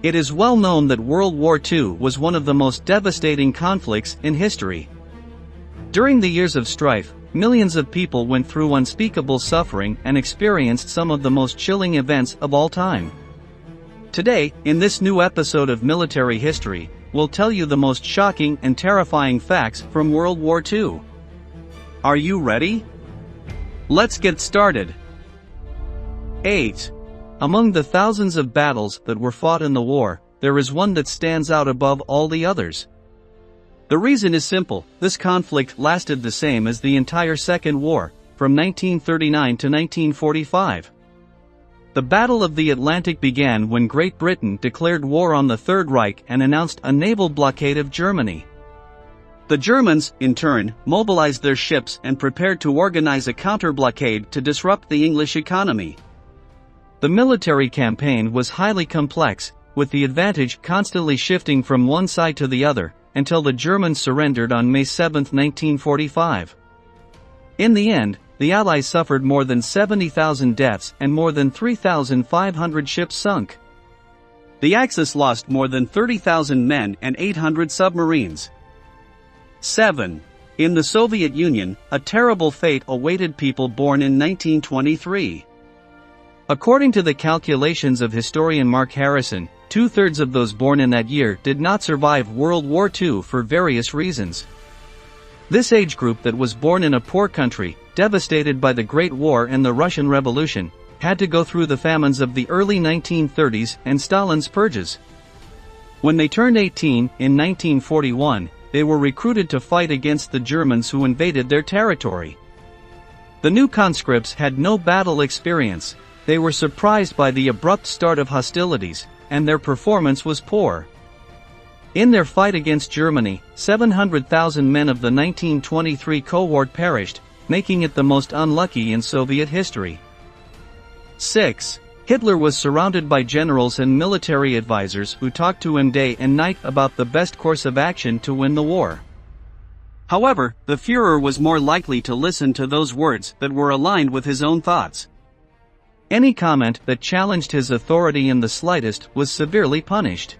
It is well known that World War II was one of the most devastating conflicts in history. During the years of strife, millions of people went through unspeakable suffering and experienced some of the most chilling events of all time. Today, in this new episode of Military History, we'll tell you the most shocking and terrifying facts from World War II. Are you ready? Let's get started. 8. Among the thousands of battles that were fought in the war, there is one that stands out above all the others. The reason is simple: this conflict lasted the same as the entire Second War, from 1939 to 1945. The Battle of the Atlantic began when Great Britain declared war on the Third Reich and announced a naval blockade of Germany. The Germans, in turn, mobilized their ships and prepared to organize a counter-blockade to disrupt the English economy. The military campaign was highly complex, with the advantage constantly shifting from one side to the other, until the Germans surrendered on May 7, 1945. In the end, the Allies suffered more than 70,000 deaths and more than 3,500 ships sunk. The Axis lost more than 30,000 men and 800 submarines. 7. In the Soviet Union, a terrible fate awaited people born in 1923. According to the calculations of historian Mark Harrison, 2/3 of those born in that year did not survive World War II for various reasons. This age group that was born in a poor country, devastated by the Great War and the Russian Revolution, had to go through the famines of the early 1930s and Stalin's purges. When they turned 18, in 1941, they were recruited to fight against the Germans who invaded their territory. The new conscripts had no battle experience. They were surprised by the abrupt start of hostilities, and their performance was poor. In their fight against Germany, 700,000 men of the 1923 cohort perished, making it the most unlucky in Soviet history. 6. Hitler was surrounded by generals and military advisors who talked to him day and night about the best course of action to win the war. However, the Führer was more likely to listen to those words that were aligned with his own thoughts. Any comment that challenged his authority in the slightest was severely punished.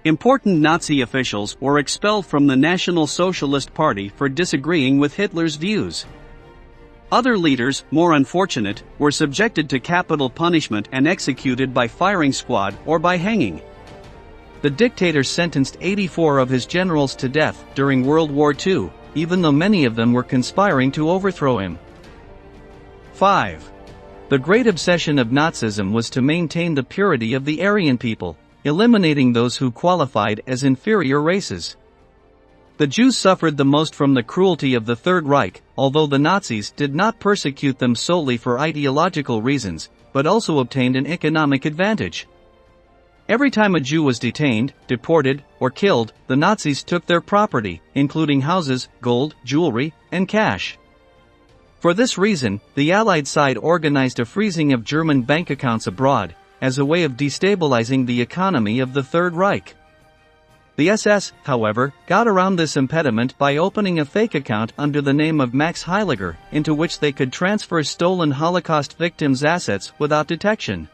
Important Nazi officials were expelled from the National Socialist Party for disagreeing with Hitler's views. Other leaders, more unfortunate, were subjected to capital punishment and executed by firing squad or by hanging. The dictator sentenced 84 of his generals to death during World War II, even though many of them were conspiring to overthrow him. 5. The great obsession of Nazism was to maintain the purity of the Aryan people, eliminating those who qualified as inferior races. The Jews suffered the most from the cruelty of the Third Reich, although the Nazis did not persecute them solely for ideological reasons, but also obtained an economic advantage. Every time a Jew was detained, deported, or killed, the Nazis took their property, including houses, gold, jewelry, and cash. For this reason, the Allied side organized a freezing of German bank accounts abroad, as a way of destabilizing the economy of the Third Reich. The SS, however, got around this impediment by opening a fake account under the name of Max Heiliger, into which they could transfer stolen Holocaust victims' assets without detection.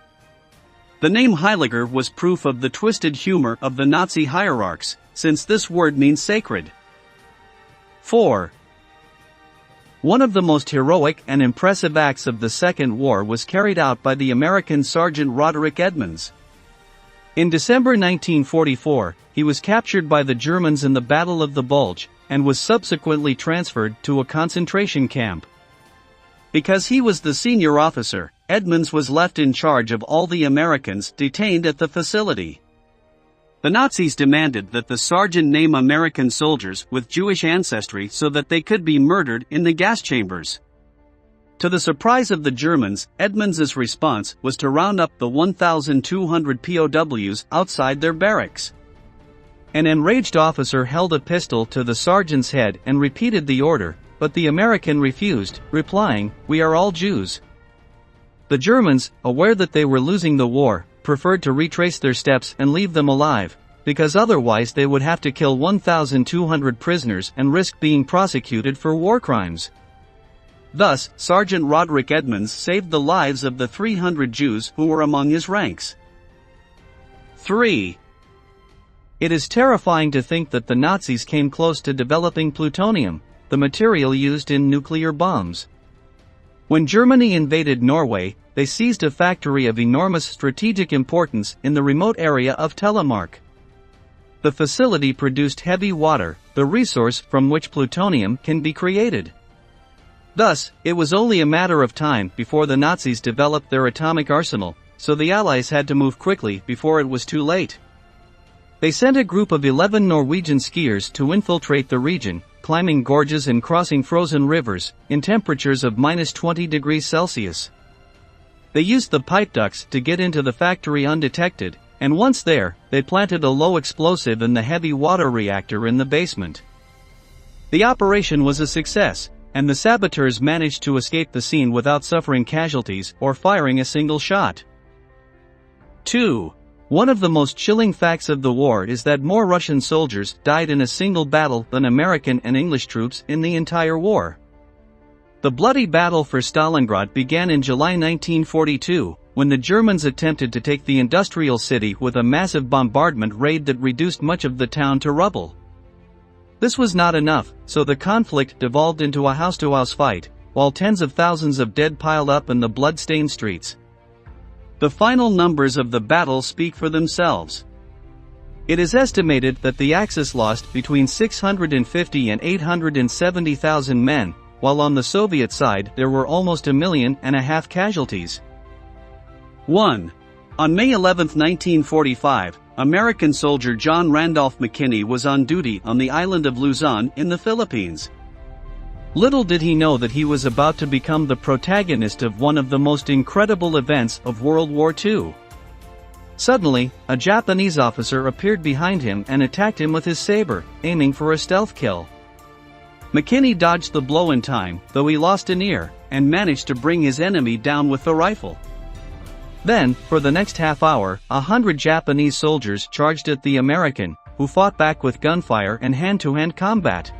The name Heiliger was proof of the twisted humor of the Nazi hierarchs, since this word means sacred. 4. One of the most heroic and impressive acts of the Second War was carried out by the American Sgt Roderick Edmonds. In December 1944, he was captured by the Germans in the Battle of the Bulge, and was subsequently transferred to a concentration camp. Because he was the senior officer, Edmonds was left in charge of all the Americans detained at the facility. The Nazis demanded that the sergeant name American soldiers with Jewish ancestry so that they could be murdered in the gas chambers. To the surprise of the Germans, Edmonds' response was to round up the 1,200 POWs outside their barracks. An enraged officer held a pistol to the sergeant's head and repeated the order, but the American refused, replying, "We are all Jews." The Germans, aware that they were losing the war, preferred to retrace their steps and leave them alive, because otherwise they would have to kill 1,200 prisoners and risk being prosecuted for war crimes. Thus, Sgt Roderick Edmonds saved the lives of the 300 Jews who were among his ranks. 3. It is terrifying to think that the Nazis came close to developing plutonium, the material used in nuclear bombs. When Germany invaded Norway, they seized a factory of enormous strategic importance in the remote area of Telemark. The facility produced heavy water, the resource from which plutonium can be created. Thus, it was only a matter of time before the Nazis developed their atomic arsenal, so the Allies had to move quickly before it was too late. They sent a group of 11 Norwegian skiers to infiltrate the region, climbing gorges and crossing frozen rivers, in temperatures of -20 degrees Celsius. They used the pipe ducts to get into the factory undetected, and once there, they planted a low explosive in the heavy water reactor in the basement. The operation was a success, and the saboteurs managed to escape the scene without suffering casualties or firing a single shot. 2. One of the most chilling facts of the war is that more Russian soldiers died in a single battle than American and English troops in the entire war. The bloody battle for Stalingrad began in July 1942, when the Germans attempted to take the industrial city with a massive bombardment raid that reduced much of the town to rubble. This was not enough, so the conflict devolved into a house-to-house fight, while tens of thousands of dead piled up in the blood-stained streets. The final numbers of the battle speak for themselves. It is estimated that the Axis lost between 650 and 870,000 men, while on the Soviet side there were almost 1.5 million casualties. 1. On May 11, 1945, American soldier John Randolph McKinney was on duty on the island of Luzon in the Philippines. Little did he know that he was about to become the protagonist of one of the most incredible events of World War II. Suddenly, a Japanese officer appeared behind him and attacked him with his saber, aiming for a stealth kill. McKinney dodged the blow in time, though he lost an ear, and managed to bring his enemy down with the rifle. Then, for the next half hour, 100 Japanese soldiers charged at the American, who fought back with gunfire and hand-to-hand combat.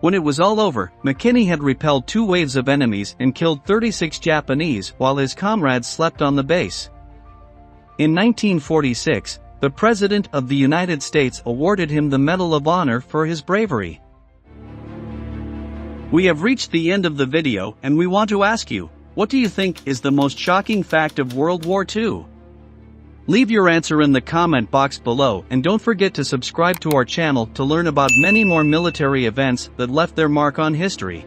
When it was all over, McKinney had repelled 2 waves of enemies and killed 36 Japanese while his comrades slept on the base. In 1946, the President of the United States awarded him the Medal of Honor for his bravery. We have reached the end of the video and we want to ask you, what do you think is the most shocking fact of World War II? Leave your answer in the comment box below and don't forget to subscribe to our channel to learn about many more military events that left their mark on history.